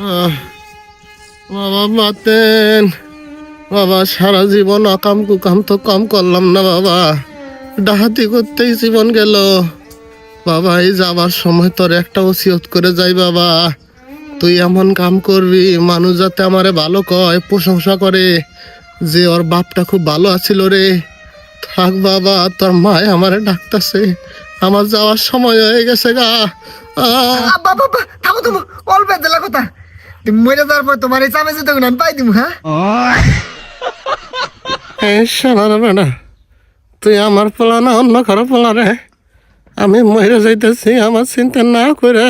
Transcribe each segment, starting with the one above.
আহ, বাবা বাতেন, বাবা সারা জীবন অকাম কুকাম তো কম করলাম না বাবা, ডাহাতি করতেই জীবন গেল। বাবা এই যাবার সময় তোর একটা ওসিয়ত করে যাই বাবা, তুই এমন কাম করবি মানুষ যাতে আমারে ভালো কয়, প্রশংসা করে যে ওর বাপটা খুব ভালো আছিল রে। থাক বাবা, তোর মায় আমারে ডাকতেছে, আমার যাওয়ার সময় হয়ে গেছে গা। আব্বা বাবা থামো থামো, অল্প দিলা কথা। তুমি মরে যাওয়ার পর তোমার এই চামে যেতে আমি পাই দিব। হ্যাঁ শোনার বেটা, তুই আমার পোলা না অন্য কারো পোলা রে? আমি মরে যাইতেছি, আমার চিন্তা না করে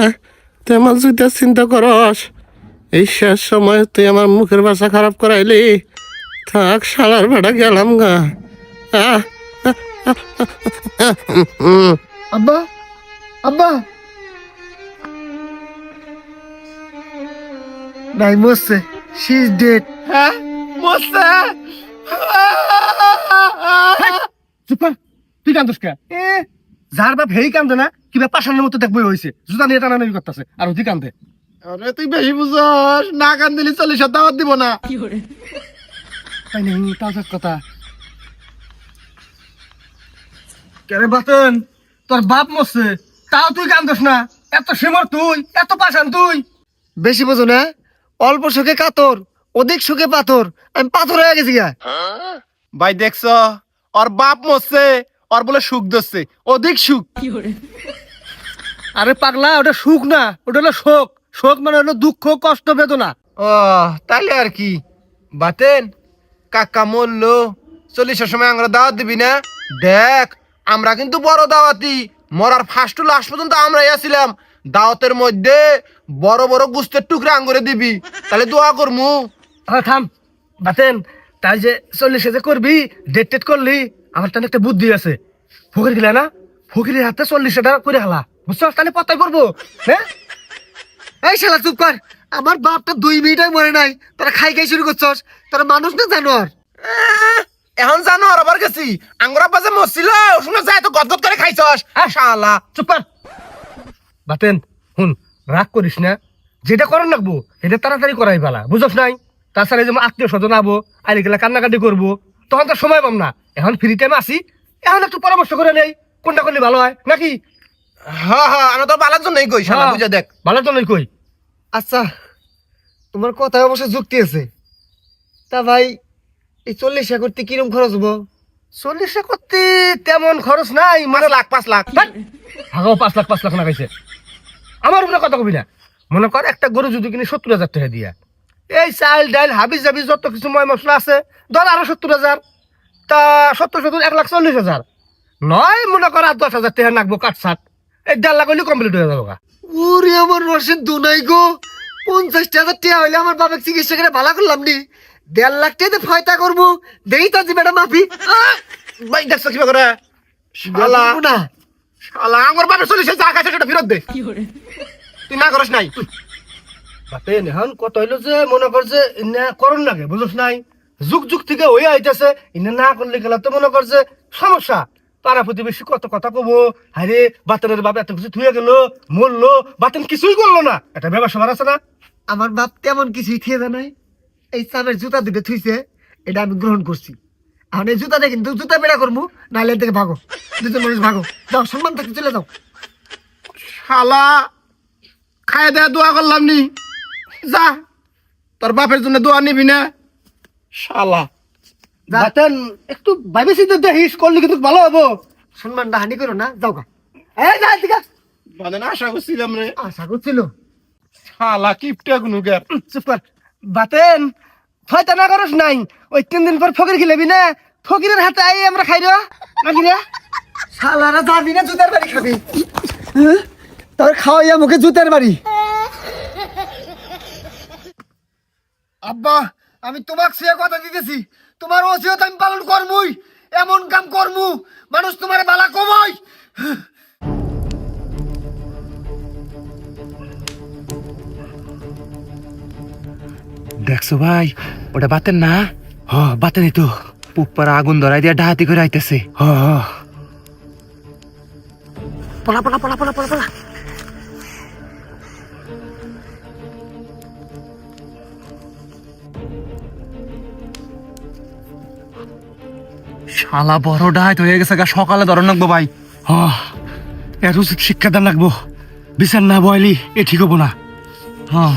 তুই আমার যদি চিন্তা করস, এই শেষ সময় তুই আমার মুখের ভাষা খারাপ করাইলি। থাক শালার বেটা, গেলাম গা। আব্বা আব্বা নাই মরছে, শি ইজ ডেড। হ্যাঁ মরছে? চুপ কর, তুই কান্দস কে? যার বাপ হেই কান্দে না, কিবা পাশানের মতো দেখবই হয়েছে, জুতা নিয়ে টানাটানি করতেছে আর তুই কান্দে। আরে তুই বেশি বুঝস, না কান্দিলি 40 দাওয়াত দিব না। তাই নাই তাও ঠিক কথা। কেরে বাতন, তোর বাপ মরছে তাও তুই কান্দস না? এত সেমর তুই, এত পাশান তুই। বেশি বোঝো না, অল্প সুখে কাতর, অধিক সুখে পাথর। আমি পাথর হয়ে গেছি গা। ভাই দেখছ, ওর বাপ মরছে, ওর বলে সুখ ধরছে, অধিক সুখ। আরে পাগলা, ওটা সুখ না, ওটা হলো শোক। শোক মানে হলো দুঃখ, কষ্ট, বেদনা। ও তাইলে আর কি বাতেন, কাকা মরলো 40 সময় আমরা দাওয়াত দিবি না? দেখ আমরা কিন্তু বড় দাওয়াতি, মরার ফার্স্ট টু লাস্ট পর্যন্ত আমরাই আছিলাম। দাওয়াতের মধ্যে বড় বড় গুস্তের টুকরা আঙ্গুরে দিবি, তাহলে দোয়া করমু। হ্যাঁ থাম বাতেন, তাই যে 40 যে করবি, ডেট টেট করলি, আমার তাহলে একটা বুদ্ধি আছে। ফকির গিলা না, ফকিরের হাতে 40 টাকা করে হালা, বুঝছস? তাহলে পতাই করবো। হ্যাঁ এই শালা চুপ কর, আমার বাপটা 2 মিনিটই মরে নাই, তোরা খাই খাই শুরু করছস। তোরা মানুষ না জানোয়ার। এখন জানো আর আবার গেছি, আঙ্গুরা বাজে মরছিল, শুনে যায় তো গদগদ করে খাইছস। শালা চুপ কর বাতেন, হুন রাগ করিস না, যেটা করার লাগবো এটা তাড়াতাড়ি করাই ভালা, বুঝছস নাই? তাছাড়া যেমন আত্মীয় স্বজন আবো, আইলে গেলা কান্নাকাটি করবো, তখন তো সময় পাম না। এখন ফ্রি টাইম আসি, এখন একটু পরামর্শ করে নেই কোনটা করলে ভালো হয় নাকি। হ্যাঁ হ্যাঁ, আমি তো বালার জন্যই কই, শালা বুঝে দেখ। ভালো তো নই কই। আচ্ছা, তোমার কথায় অবশ্য যুক্তি আছে। তা ভাই, এই 40 করতে কিরম খরচ হবো? 40 করতে তেমন খরচ নাই, 5 লাখ। ভাগাও 5 লাখ না খাইছে। আমার উপরে কথা কবি না। মনে কর একটা গরু যদি কিনে 70,000 টাকা দিয়া, এই চাল ডাইল হাবিজ জাবিজ যত কিছু ময় মশলা আছে, ধর আরো 70,000, তা 1,40,000 নয়, মনে কর আর 10,000 টাকা নাকবো কাটছাট, এই 1.5 লাখ হইলে কমপ্লিট হয়ে যাবো। ওরে আমার রসেন দুনাই গো, 50,000 টাকা হইলে আমার বাবা চিকিৎসা করে ভালো করলাম নি। 1.5 লাখ টাকা ফয়তা করবো, দেই তো জিবেটা মাফি। ভাই দেখছ কি করে? শালা না শালা আমার বাপের 40 যা খাইছে সেটা ফেরত দে। তুই না করস নাই? বাতে নেহান কত হইলো যে মনে কর যে ইন্না করন লাগে, বুঝছ নাই? যুগ যুগ থেকে হয়ে আইতেছে, ইন্না না করলে গেলা তো মনে কর যে সমস্যা। পাড়া প্রতিবেশী কত কথা কবো, হারে বাতেনের বাপ এত কিছু থুয়ে গেল, মরলো, বাতেন কিছুই করলো না, এটা ব্যবসা আছে না? আমার বাপ তেমন কিছুই থিয়ে জানাই, এই চামের জুতা দুটো থুইছে, এটা আমি গ্রহণ করছি। এখন এই জুতা দিয়ে কিন্তু জুতা পেড়া করবো, নাহলে থেকে ভাগো, দুজন মানুষ ভাগো, যাও সম্মান থাকতে চলে যাও। শালা খায় দেয়া দোয়া করলাম নি, যা তোর বাপের জন্য দোয়া নিবি না। শালা বাতেন একটু ভাবে চিন্তা দেখিস, করলে কিন্তু ভালো হবো। সম্মানটা হানি করো না, যাও গা। এই যা ঠিক আছে, মানে না আশা করছিলাম রে। আশা করছিল। শালা কিপটা গুনুগার। চুপ কর বাতেন, হয়তো না করস নাই, ওই 3 দিন পর ফকির খিলেবি না, ফকিরের হাতে আই আমরা খাই রে নাকি রে। শালারা যাবি না জুতার বাড়ি খাবি, তোর খাওয়াইয়া মুখে জুতার বাড়ি। আব্বা, আমি তোমাকে সে কথা দিতেছি, তোমার ওসিয়ত আমি পালন করবই, এমন কাম করমু মানুষ তোমার বালা কমই। দেখছো ভাই, ওটা বাতেন না? হ বাতেনই তো, পুপার আগুন ধরাই দিয়ে ডাহাতি করে আইতেছে। হ পলা পলা পলা পলা পলা পলা। শালা বড় ডাহাত হয়ে গেছে গা, সকালে ধরন লাগবো ভাই। এর উচিত শিক্ষাদান লাগবো, বিচার না বয়লি এ ঠিক হবো না। হ্যাঁ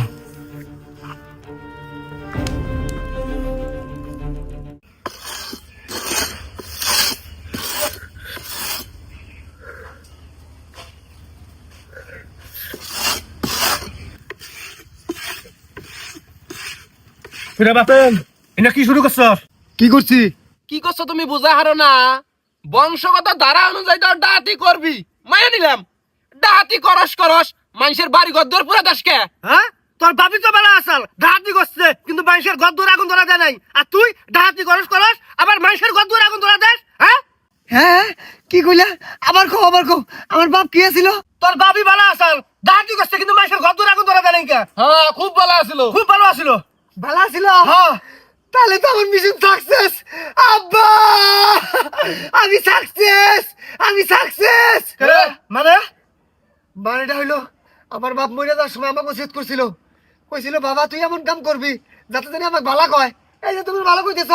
ফিরে বাপেন, এটা কি শুরু করছ? কি করছি? কি করছো তুমি বুঝা হারো না? বংশগত ধারা অনুযায়ী তো ডাহাতি করবি, মাইনে নিলাম। ডাহাতি করস মানুষের বাড়ি ঘর দৌড় পুরা দাসকে। হ্যাঁ, তোর বাপি তো বেলা আসাল ডাহাতি করছে, কিন্তু মানুষের ঘর দূর আগুন ধরা দেয় নাই। আর তুই ডাহাতি করস আবার মানুষের ঘর দূর আগুন ধরা দেস? হ্যাঁ হ্যাঁ, কি কইলা? আবার কো আমার বাপ কি আছিল? তোর বাপি বেলা আসাল ডাহাতি করছে, কিন্তু মানুষের ঘর দূর আগুন ধরা দেয় নাই। হ্যাঁ, খুব ভালো আছিল, খুব ভালো আছিল। ভালো আছিল? হ্যাঁ, তাহলে তো আমার মিশন সাকসেস। আব্বা, আমি সাকসেস। মানে মানেটা হইলো আমার বাপ মরে যাওয়ার সময় আমাকে উচিত কইছিল বাবা তুই এমন কাম করবি যাতে জানি আমাকে ভালো কয়। এই যে তুমি ভালো কইতেছ,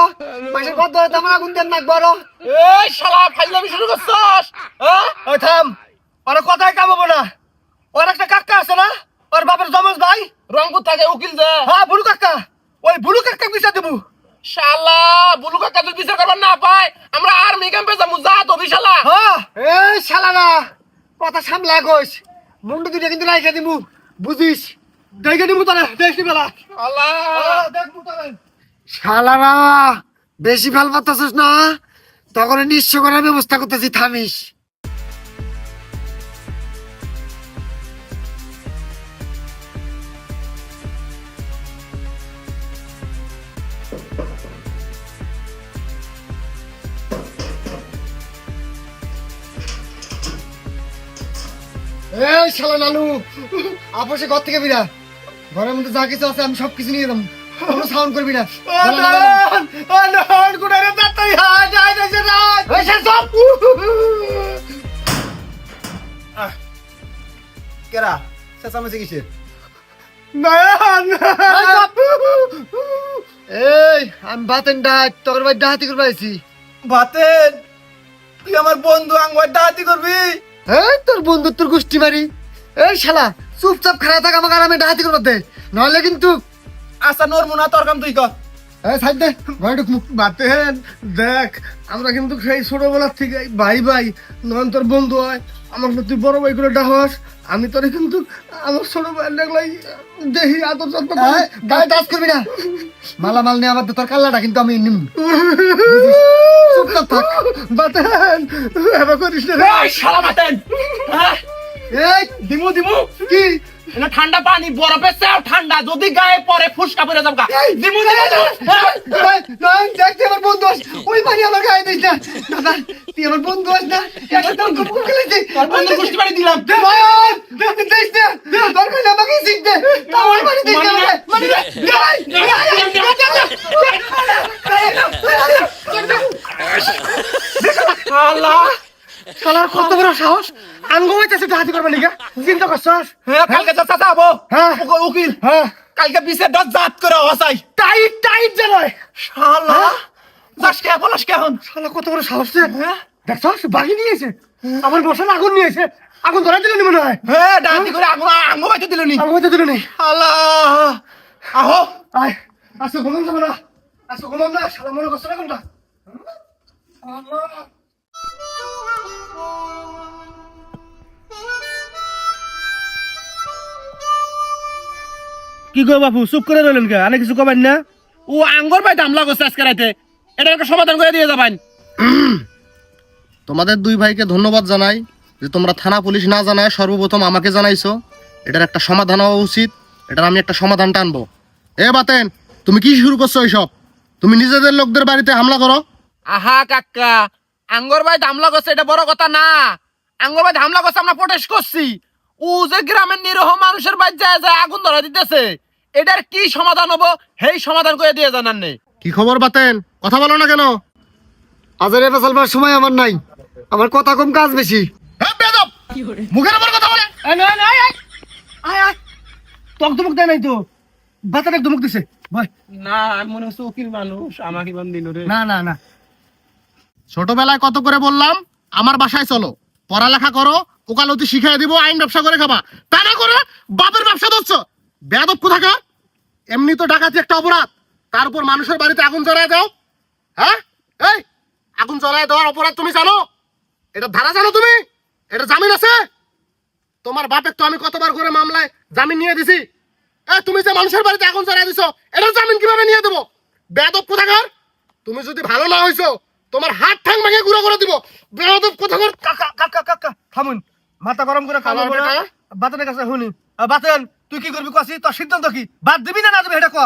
মানুষের ঘর ধরে আমার আগুন দেন নাক বড়। এই শালা ফাইলামি শুরু করছস? হ্যাঁ, ওই থাম, ওর কথাই কামাবো না। ওর একটা কাকা আছে না, ওর বাপের জমজ ভাই, রংপুর থাকে উকিল যে। হ্যাঁ বুলু কাকা, ওই বুলু কাকা বিচার দেবো। শালা বুলু কাকা যদি বিচার করবার না পায়, আমরা আর্মি ক্যাম্পে যাবো। যা তো বিশালা। হ্যাঁ এই শালারা কথা সামলা কইস, মুন্ডু দুইটা কিন্তু রাইখা দিমু, বুঝিস? দেখে নিবো তারা, দেখি বেলা। আল্লাহ, দেখবো তারা। শালারা বেশি ভাল পাতাছিস না, তখন নিঃস্ব করার ব্যবস্থা করতেছি, থামিস। এই শালা নানু, আপসে ঘর থেকে বিরা, ঘরের মধ্যে যা কিছু আছে আমি সব কিছু নিয়ে যাবো, কোনো সাউন্ড করবি না। কেরা চেঁচামেচি কিসের? এই আমি বাতেন ডাক তোর ভাই ডাহাতি করবে আইছি। বাতেন, তুই আমার বন্ধু আঙ্গুর ডাহাতি করবি? হ্যাঁ, তোর বন্ধুত্বর গোষ্ঠী মারি। এই শালা চুপচাপ খারাপ থাক, আমাকে আরামে ডাহাতি করবে দে, নাহলে কিন্তু। আচ্ছা নরমু না, তোর কাম তুই কর। এই সাইড দে, ঘরে ঢুক। বাতেন দেখ, আমরা কিন্তু সেই ছোটবেলার থেকে ভাই নয়ন তোর বন্ধু হয়, আমাকে তুই বড় ভাই করে ডাহস। আমি তোরে কিন্তু আমার ছোট ভাই দেখলাই দেখি আদর যত্ন করি। গায়ে টাচ করবি না, মালামাল নিয়ে আবার তোর কাল্লাটা কিন্তু আমি নিম। চুপচাপ থাক। বাতেন এবার করিস না রে। এই শালা বাতেন। হ্যাঁ, এই দিমু কি না ঠান্ডা পানি বরফের চেয়েও ঠান্ডা, যদি গায়ে পরে ফুসকা পড়ে যাবো। দিমু। দেখতে আমার বন্ধু আস, ওই পানি আমার গায়ে দিস না। দাদা তুই আমার বন্ধু আস না, একসাথে অঙ্ক পুকুর খেলেছি। তোর বন্ধু গোষ্ঠী বাড়ি দিলাম। দিস না, দরকার নেই আমাকে শিখ দে, আমার পানি দিস না আমাকে। আল্লাহ, শালার কত বড় সাহস, আঙ্গু হইতেছে ডাহাতি করবে লিগা, চিন্তা করছস? হ্যাঁ, কালকে যা চাচাবো। হ্যাঁ উকিল, হ্যাঁ, কালকে বিশের ডট জাত করে হসাই। টাইট জানাই। শালা যাস কে বলাস কেমন? শালা কত বড় সাহস রে। দেখছস বাগি নিয়েছে, আমার বসার আগুন নিয়েছে, আগুন ধরা দিল নি মনে হয়। হ্যাঁ, ডাহাতি করে আঙ্গু বাইতে দিল নি। আগুন হইতে দিল নি। আল্লাহ, আহো। আয় আসো, ঘুমাম যাবো না, আসো ঘুমাম না, শালা মনে করছে না কোনটা। কি গো বাপু, চুপ করে রইলেন কে? আনে কিছু কবেন না? ও আঙ্গুর ভাই দামলা করছে আজকে রাতে, এটা একটা সমাধান করে দিয়ে যাবেন। তোমাদের দুই ভাইকে ধন্যবাদ জানাই যে তোমরা থানা পুলিশ না জানায় সর্বপ্রথম আমাকে জানাইছো। এটার একটা সমাধান হওয়া উচিত, এটার আমি একটা সমাধান টানবো। এ বাতেন, তুমি কি শুরু করছো এইসব? তুমি নিজেদের লোকদের বাড়িতে হামলা করো। আহা কাকা, আঙ্গুর ভাই হামলা করছে এটা বড় কথা না। আঙ্গুর ভাই হামলা করছে, আমরা প্রটেস্ট করছি। ও যে গ্রামের নিরহ মানুষের বাড়ি যায় আগুন ধরা দিতেছে, এটার কি সমাধান হবো সেই সমাধান করে দিয়ে জানান নেই। কি খবর বাতেন, কথা বলো না কেন? আজারে ফেসালবার সময় আমার নাই, আমার কথা কম কাজ বেশি। হ্যাঁ, বেয়াদব! মুখের উপর কথা বলে। তক ধমক দেয় নাই তো, বাতার এক ধমক দিছে ভাই। না, আমি মনে হচ্ছে উকিল মানুষ, আমাকে ইমান দিল রে। না না না, ছোটবেলায় কত করে বললাম আমার বাসায় চলো, পড়ালেখা করো, ওকালতি শিখাই দিব, আইন ব্যবসা করে খাবা, তা না করে বাপের ব্যবসা ধরছ। বেয়াদব কোথাকার। এমনি তো ডাকাতি একটা অপরাধ, তার উপর মানুষের বাড়িতে আগুন জ্বালায় দাও। হ্যাঁ, এই আগুন জ্বালায় দেওয়ার অপরাধ তুমি জানো? এটা ধারা জানো তুমি? এটা জামিন আছে? তোমার বাপের তো আমি কতবার করে মামলায় জামিন নিয়ে দিছি। তুমি যে মানুষের বাড়িতে আগুন জ্বালায় দিছো, এটা জামিন কিভাবে নিয়ে দেবো? বেয়াদব কোথাকার। তুমি যদি ভালো না হইছো তোমার হাত ঠ্যাং ভেঙে গুঁড়ো করে দিব। বেয়াদব কোথাকার। কাকা কাকা কাকা থামুন, মাথা গরম করে খাওয়া আমার বেটা। বাতেনের কাছে শুনি। বাতেন তুই কি করবি কসি, তোর সিদ্ধান্ত কি? বাদ দিবি না না দিবি এটা ক।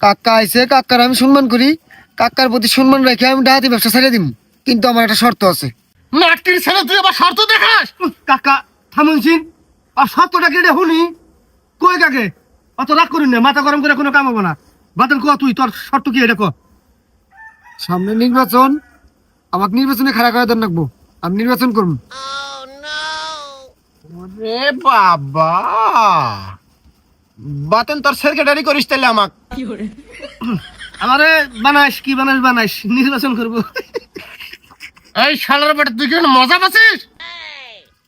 কাকা আইছে, কাকার আমি সম্মান করি, কাকার প্রতি সম্মান রেখে আমি ডাহাতি ব্যবসা ছেড়ে দিব, কিন্তু আমার একটা শর্ত আছে। নাটকির ছেলে তুই আবার শর্ত দেখাস? কাকা থামুন সিন, আর শর্তটা কি এটা শুনি কই কাকে? অত রাগ করিন না, মাথা গরম করে কোনো কাম হবে না। বাতেন ক তুই, তোর শর্ত কি এটা ক। সামনে নির্বাচন, আমাকে নির্বাচনে খাড়া করে দেন রাখবো, আমি নির্বাচন করবো। রে বাবা, বাতেন তোর সেক্রেটারি করিস তাহলে আমাক। আমারে বানাইস কি বানাইস নির্বাচন করবো। এই শালার বেটা তুই কি মজা পাচ্ছিস?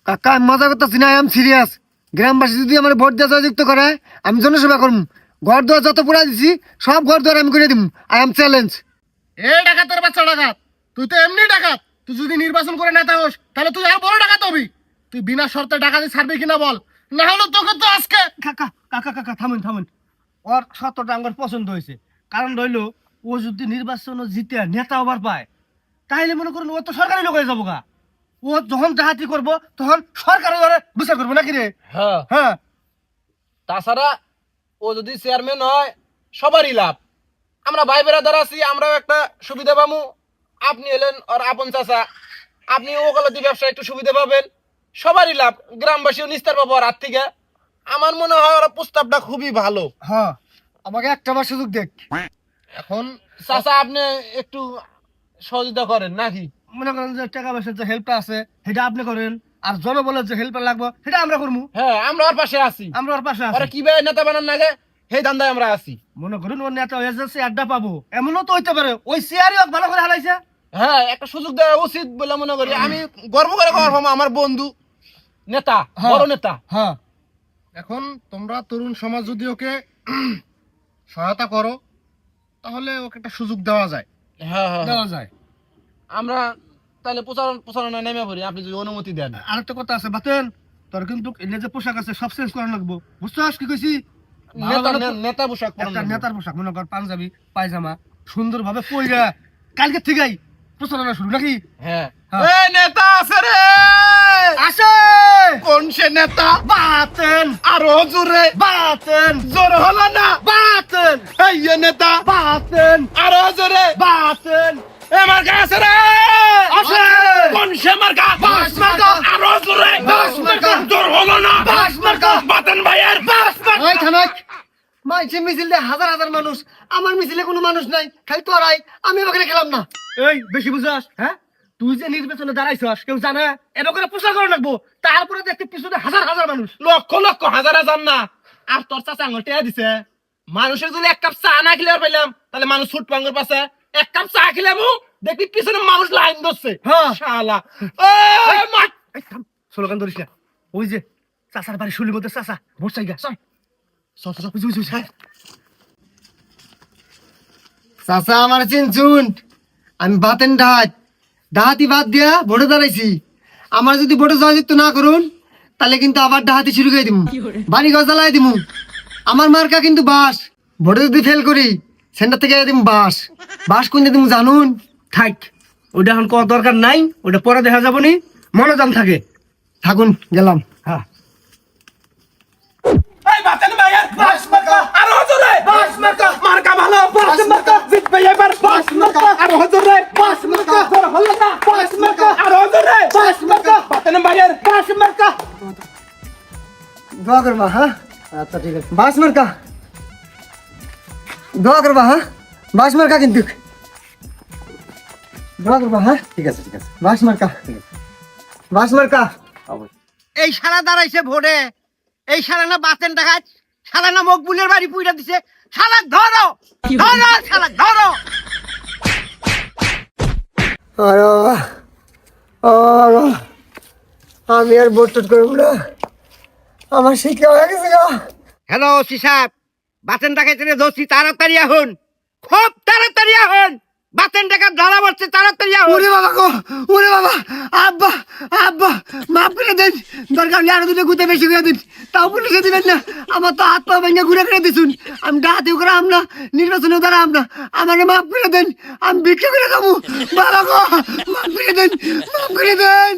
কাকা আমি মজা করতেছি না, আই এম সিরিয়াস। গ্রামবাসী যদি আমার ভোট দেওয়া জয়যুক্ত করে, আমি জনসেবা করবো। ঘর দুয়ার যত পুরা দিছি সব ঘর দুয়ার আমি করে দিব। I am challenge. এই ডাকাতের বাচ্চা ডাকাত, তুই তো এমনি ডাকাত। তুই যদি নির্বাচন করে নেতা হোস তাহলে তুই আর বড় ডাকাত হবি। তুই বিনা শর্তে ডাকাতি ছাড়বি কিনা বল, না হলে তোকে তো আজকে। কাকা কাকা কাকা থামুন। ওর শর্তটা আমার পছন্দ হয়েছে। কারণ রইলো ও যদি নির্বাচন জিতে নেতা হবার পায়, তাহলে মনে করুন ও তো সরকারি লোক হয়ে যাবো গা। ও যখন ডাকাতি করবো তখন সরকার ওরে বিচার করবো নাকি রে? হ্যাঁ, হ্যাঁ তাছাড়া ও যদি চেয়ারম্যান হয় সবারই লাভ। আমরা ভাই বেড়াদার আছি, আমরাও একটা সুবিধা পাবো। আপনি এলেন আর আপন চাচা, আপনি ওকালতি ব্যবসা একটু সুবিধা পাবেন, সবারই লাভ। গ্রামবাসীও নিস্তার পাবো আর হাত থেকে। আমার মনে হয় ওরা প্রস্তাবটা খুবই ভালো। হ্যাঁ, আমাকে একটা বার সুযোগ দেখ। এখন চাচা আপনি একটু সহযোগিতা করেন নাকি? মনে করেন যে টাকা পয়সার যে হেল্পটা আছে সেটা আপনি করেন, আর জনবলের যে হেল্পটা লাগবে সেটা আমরা করবো। হ্যাঁ, আমরা ওর পাশে আছি। আমরা ওর পাশে ওরা আছি। কিভাবে নেতা বানান লাগে সেই ধান্দায় আমরা আছি। মনে করুন ওর নেতা হয়ে যাচ্ছে, আড্ডা পাবো, এমনও তো হইতে পারে ওই চেয়ারই হোক ভালো করে হারাইছে। হ্যাঁ, একটা সুযোগ দেওয়া উচিত বলে মনে করি। আমি গর্ব করে খবর পাবো আমার বন্ধু নেতা, হ্যাঁ। বড় নেতা। হ্যাঁ, এখন তোমরা তরুণ সমাজ যদি ওকে সহায়তা করো তাহলে ওকে একটা সুযোগ দেওয়া যায়। হ্যাঁ হ্যাঁ, দেওয়া যায়। আমরা তাহলে প্রচারণা নেমে পড়ি, আপনি যদি অনুমতি দেন। আরেকটা কথা আছে বাতেন, তোর কিন্তু এনে যে পোশাক আছে সব চেঞ্জ করা লাগবো, বুঝছস কি কইছি? নেতা পোশাক পরানো একটা লাগবে। নেতার পোশাক, মনে কর পাঞ্জাবি পায়জামা সুন্দরভাবে পইরা কালকে থেকেই প্রচারণা শুরু নাকি? হ্যাঁ, হ্যাঁ। এই নেতা আছে রে। আসে কোন সে নেতা? বাতেন, আরো জোরে। বাতেন, জোর হলো না। বাতেন, এই যে নেতা। বাতেন, আরো জোরে। বাতেন। আমার কাছে রে। আসে। কোন সে মার্কা? বাস মার্কা। আরো জোরে। বাস মার্কা। জোর হলো না। বাস মার্কা। বাতেন ভাইয়ের বাস মার্কা। ওই থানাক মাইছে মিছিল দিয়ে হাজার হাজার মানুষ, আমার মিছিলে কোনো মানুষ নাই, খালি তোরাই, আমি ওখানে খেলাম না। এই বেশি বুঝাস? হ্যাঁ, তুই যে নির্বাচনে দাঁড়াইছস কেউ জানে? এবার করে প্রচার করা লাগবো, তারপরে দেখতে পিছনে হাজার হাজার মানুষ। লক্ষ লক্ষ হাজার হাজার না। আর তোর চাচা আঙুল টেয়া দিছে। মানুষের যদি এক কাপ চা না খেলে আর পাইলাম তাহলে মানুষ ছুট পাঙ্গর পাশে এক কাপ চা খেলাম, দেখবি পিছনে মানুষ লাইন ধরছে। হ্যাঁ। শালা স্লোগান ধরিস না। ওই যে চাচার বাড়ি শুলি মধ্যে চাচা ভোট চাই গা, চল চল চল বুঝি বুঝি। চাচা আমার চিনচুন, আমি বাতেন ডাহাতি বাদ দিয়া ভোটে দাঁড়াইছি। আমার যদি ভোটে জয়যুক্ত না করুন তাহলে কিন্তু আবার ডাহাতি শুরু করে দিব, বাড়ি ঘর জ্বালাই দিব। আমার মার্কা কিন্তু বাস, ভোটে যদি ফেল করি সেন্টার থেকে দিব বাস। বাস কোন দিব জানুন? থাক, ওটা এখন কোন দরকার নাই, ওটা পরে দেখা যাবো নি, মনোজান থাকে। থাকুন, গেলাম। হ্যাঁ, এই বাতেন ভাইয়ের বাস মার্কা। আরো জোরে। বাস মার্কা। মার্কা ভালো। বাস মার্কা। জিতবে এবার। বাস মার্কা। আরো জোরে। বাস মার্কা। জোর হলো না। বাস মার্কা। আরো জোরে। বাস মার্কা। বাতেন ভাইয়ের বাস মার্কা। দোয়া করবা। হ্যাঁ, আচ্ছা ঠিক আছে। বাস মার্কা দোয়া করবা। হ্যাঁ, বাস মার্কা কিন্তু দোয়া করবা। হ্যাঁ, ঠিক আছে ঠিক আছে। বাস মার্কা, বাস মার্কা। এই সারা দাঁড়াইছে ভোরে, এই সারা না বাতেন দেখায়, সারা না মকবুলের বাড়ি পুইরা দিছে। শালা ধরো ধরো, শালা ধরো। আরে বাবা ও বাবা, আমি আর ভোট টোট করব না, আমার শিক্ষা হয়ে গেছে গো। হ্যালো সিসাব, বাতেন ডাকাইতে ধরছি, তাড়াতাড়ি আহুন, খুব তাড়াতাড়ি আহুন, বাতেন ডাকা ধরা পড়ছে, তাড়াতাড়ি আহুন। ওরে বাবা গো, ওরে বাবা, আব্বা আব্বা মাফ করে দেন, দরকার হলে আরো দুটো গুতে বেশি করে দিন, তাও পুলিশে দিবেন না। আমার তো হাত পা ভেঙে ঘুরে করে দিছুন, আমি ডাহাতেও করে আমরা নির্বাচনেও দ্বারা আমরা, আমাকে মাফ করে দেন, আমি ভিক্ষা করে খাবো। বাবা গো মাফ করে দেন, মাফ করে দেন।